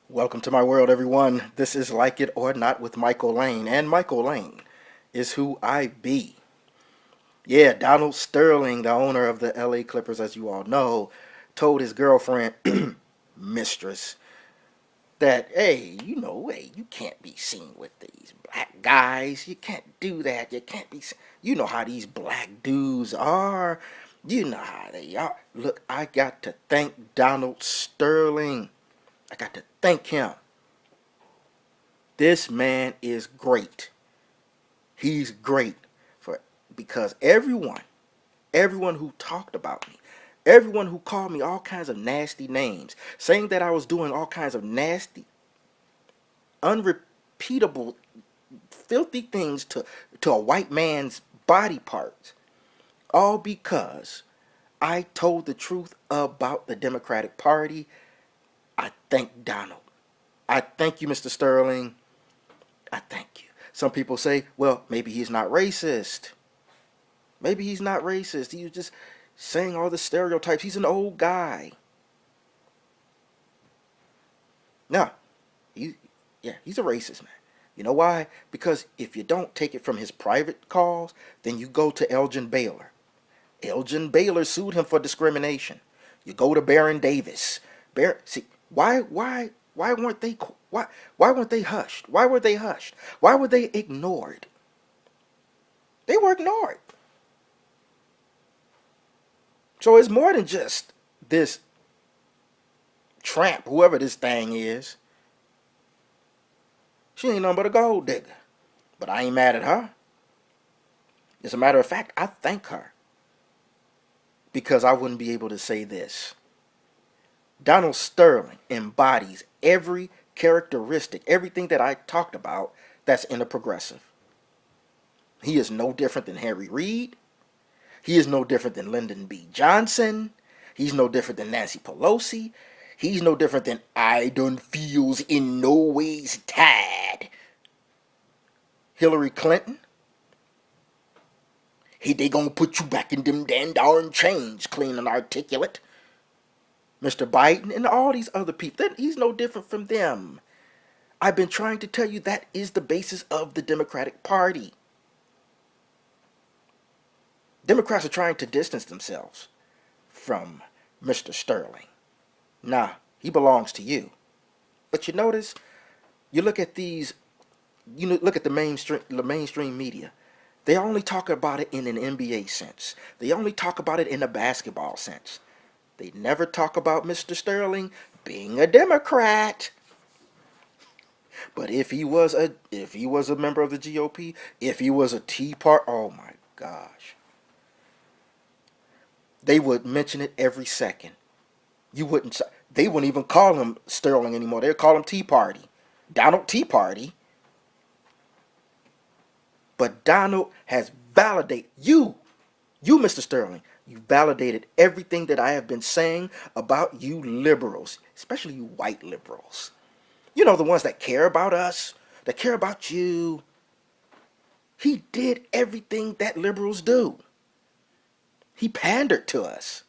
Welcome to my world, everyone. This is Like It or Not with Michael Lane, and Michael Lane is who I be. Yeah, Donald Sterling, the owner of the LA Clippers, as you all know, told his girlfriend, mistress, that, hey, you can't be seen with these black guys. You can't do that. You can't be seen. You know how these black dudes are. You know how they are. Look, I got to thank Donald Sterling. I got to thank him. This man is great. He's great for because everyone who talked about me, everyone who called me all kinds of nasty names, saying that I was doing all kinds of nasty, unrepeatable, filthy things to a white man's body parts, all because I told the truth about the Democratic Party. I thank Donald. I thank you, Mr. Sterling. I thank you. Some people say, well, maybe he's not racist. Maybe he's not racist. He was just saying all the stereotypes. He's an old guy. No, he, yeah, he's a racist, man. You know why? Because if you don't take it from his private calls, then you go to Elgin Baylor. Elgin Baylor sued him for discrimination. You go to Baron Davis. See, why weren't they, why weren't they hushed? Why were they hushed? Why were they ignored? They were ignored. So it's more than just this tramp, whoever this thing is. She ain't nothing but a gold digger. But I ain't mad at her. As a matter of fact, I thank her because I wouldn't be able to say this. Donald Sterling embodies every characteristic, everything that I talked about that's in a progressive. He is no different than Harry Reid. He is no different than Lyndon B. Johnson. He's no different than Nancy Pelosi. He's no different than I don't feels in no ways tied. Hillary Clinton. Hey, they gonna put you back in them damn darn chains, clean and articulate. Mr. Biden and all these other people, he's no different from them. I've been trying to tell you that is the basis of the Democratic Party. Democrats are trying to distance themselves from Mr. Sterling. Nah, he belongs to you. But you notice, you look at these, look at the mainstream media. They only talk about it in an NBA sense. They only talk about it in a basketball sense. They never talk about Mr. Sterling being a Democrat. But if he was a member of the GOP, if he was a Tea Party, oh my gosh, they would mention it every second. You wouldn't. They wouldn't even call him Sterling anymore. They'd call him Tea Party, Donald Tea Party. But Donald has validated you, Mr. Sterling. You validated everything that I have been saying about you liberals, especially you white liberals. You know, the ones that care about us, that care about you. He did everything that liberals do. He pandered to us.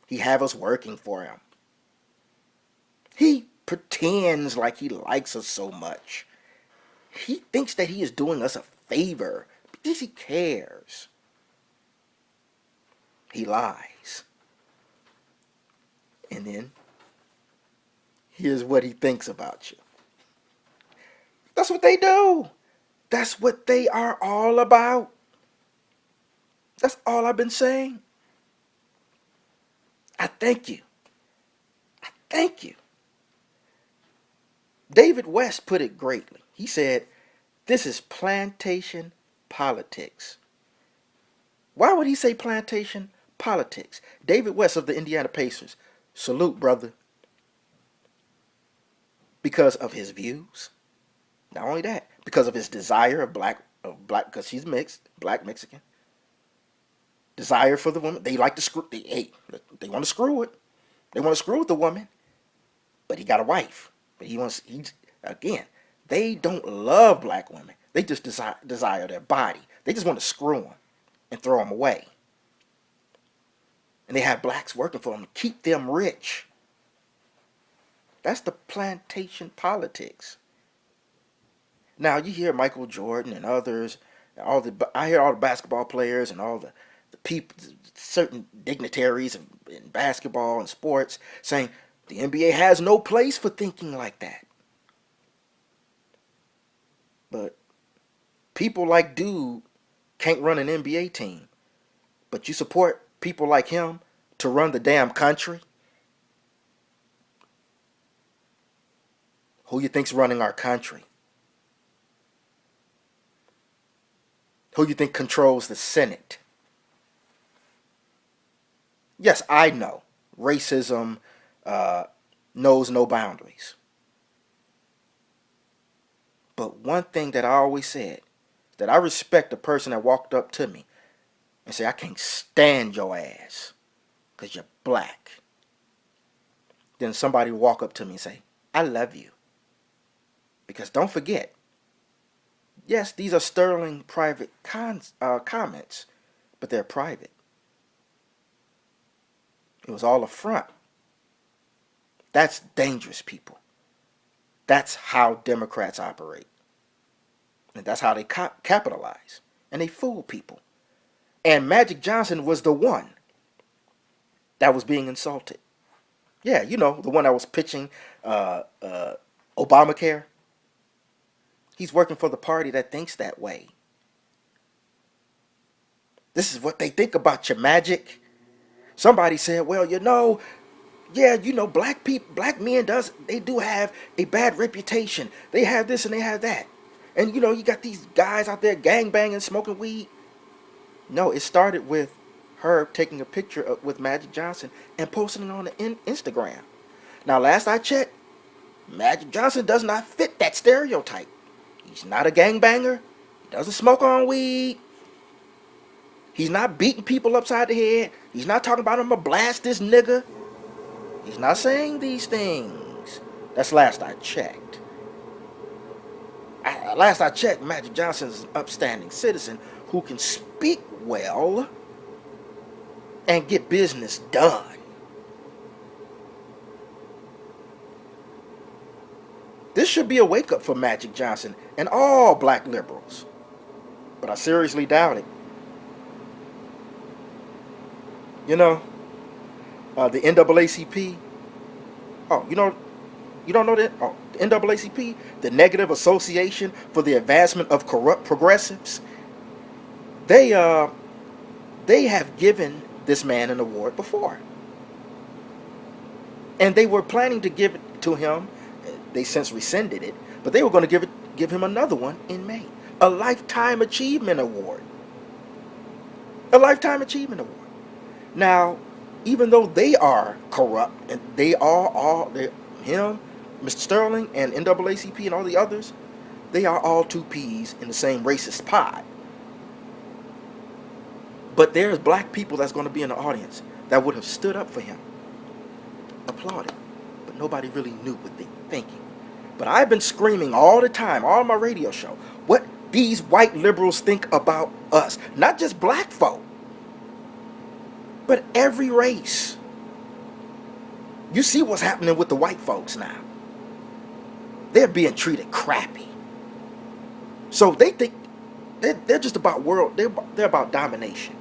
He have us working for him. He pretends like he likes us so much. He thinks that he is doing us a favor because he cares. He lies. And then here's what he thinks about you. That's what they do. That's what they are all about. That's all I've been saying. I thank you. I thank you. David West put it greatly. He said, this is plantation politics. Why would he say plantation politics? David West of the Indiana Pacers. Salute, brother. Because of his views. Not only that, because of his desire because she's mixed, black Mexican. Desire for the woman. They like to screw. They want to screw it. They want to screw with the woman. But he got a wife. But again, they don't love black women. They just desire their body. They just want to screw them and throw them away. And they have blacks working for them to keep them rich. That's the plantation politics. Now you hear Michael Jordan and others, I hear all the basketball players and all the people, certain dignitaries in basketball and sports saying the NBA has no place for thinking like that. But people like Dude can't run an NBA team, but you support people like him to run the damn country. Who you think's running our country? Who you think controls the Senate? Yes, I know racism uh, knows no boundaries. But one thing that I always said, that I respect a person that walked up to me and said, I can't stand your ass because you're black. Then somebody walk up to me and say, I love you. Because don't forget, yes, these are sterling private comments, but they're private. It was all a front. That's dangerous, people. That's how Democrats operate. And that's how they capitalize. And they fool people. And Magic Johnson was the one that was being insulted. Yeah, you know, the one that was pitching Obamacare. He's working for the party that thinks that way. This is what they think about you, Magic. Somebody said, well, you know, yeah, you know, black people, black men they do have a bad reputation. They have this and they have that. And you know, you got these guys out there gang banging, smoking weed. No, it started with her taking a picture with Magic Johnson and posting it on the Instagram. Now, last I checked, Magic Johnson does not fit that stereotype. He's not a gangbanger. He doesn't smoke on weed. He's not beating people upside the head. He's not talking about I'm gonna blast this nigga. He's not saying these things. That's last I checked. Last I checked, Magic Johnson's an upstanding citizen who can speak well and get business done. This should be a wake-up for Magic Johnson and all black liberals. But I seriously doubt it. You know, the NAACP. Oh, you don't know that? Oh, the NAACP, the Negative Association for the Advancement of Corrupt Progressives. They have given this man an award before, and they were planning to give it to him. They since rescinded it, but they were going to give him another one in May, a Lifetime Achievement Award. A Lifetime Achievement Award. Now, even though they are corrupt, and they him, Mr. Sterling, and NAACP, and all the others, they are all two peas in the same racist pie. But there's black people that's going to be in the audience that would have stood up for him, applauded, but nobody really knew what they were thinking. But I've been screaming all the time, all my radio show, what these white liberals think about us. Not just black folk, but every race. You see what's happening with the white folks now. They're being treated crappy. So they think they're just about they're about domination.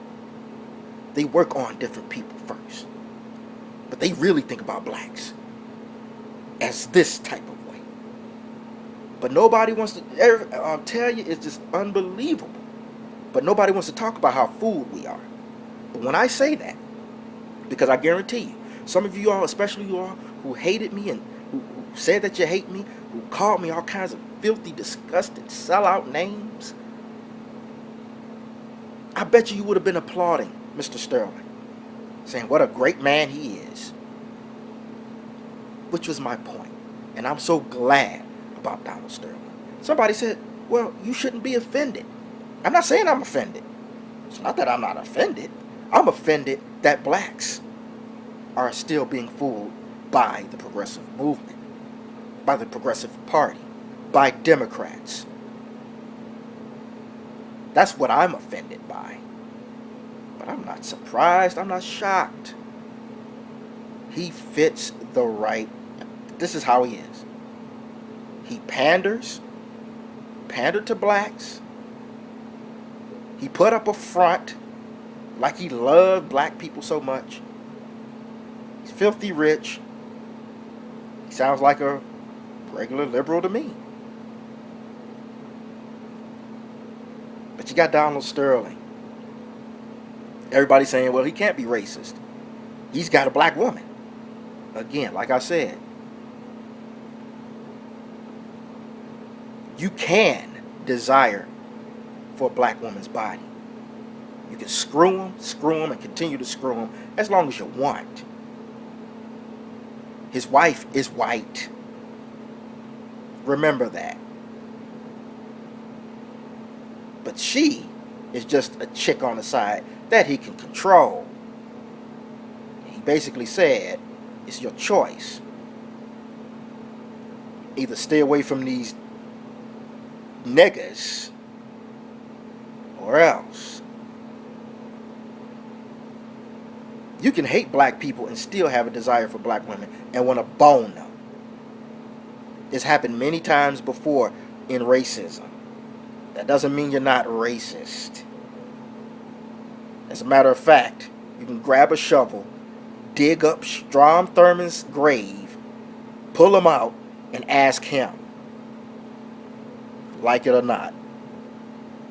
They work on different people first. But they really think about blacks as this type of way. But nobody wants to, I'll tell you, it's just unbelievable. But nobody wants to talk about how fooled we are. But when I say that, because I guarantee you, some of you all, especially you all, who hated me and who said that you hate me, who called me all kinds of filthy, disgusting, sellout names, I bet you would have been applauding Mr. Sterling, saying what a great man he is. Which was my point. And I'm so glad about Donald Sterling. Somebody said, well, you shouldn't be offended. I'm not saying I'm offended. It's not that I'm not offended. I'm offended that blacks are still being fooled by the progressive movement, by the progressive party, by Democrats. That's what I'm offended by. But I'm not surprised. I'm not shocked. He fits the right This is how he is. He pandered to blacks. He put up a front like he loved black people so much. He's filthy rich. He sounds like a regular liberal to me. But you got Donald Sterling. Everybody's saying, well, he can't be racist. He's got a black woman. Again, like I said, you can desire for a black woman's body. You can screw them, and continue to screw them as long as you want. His wife is white. Remember that. But she is just a chick on the side that he can control. He basically said, it's your choice. Either stay away from these niggas or else. You can hate black people and still have a desire for black women and want to bone them. It's happened many times before in racism. That doesn't mean you're not racist. As a matter of fact, you can grab a shovel, dig up Strom Thurmond's grave, pull him out, and ask him, like it or not,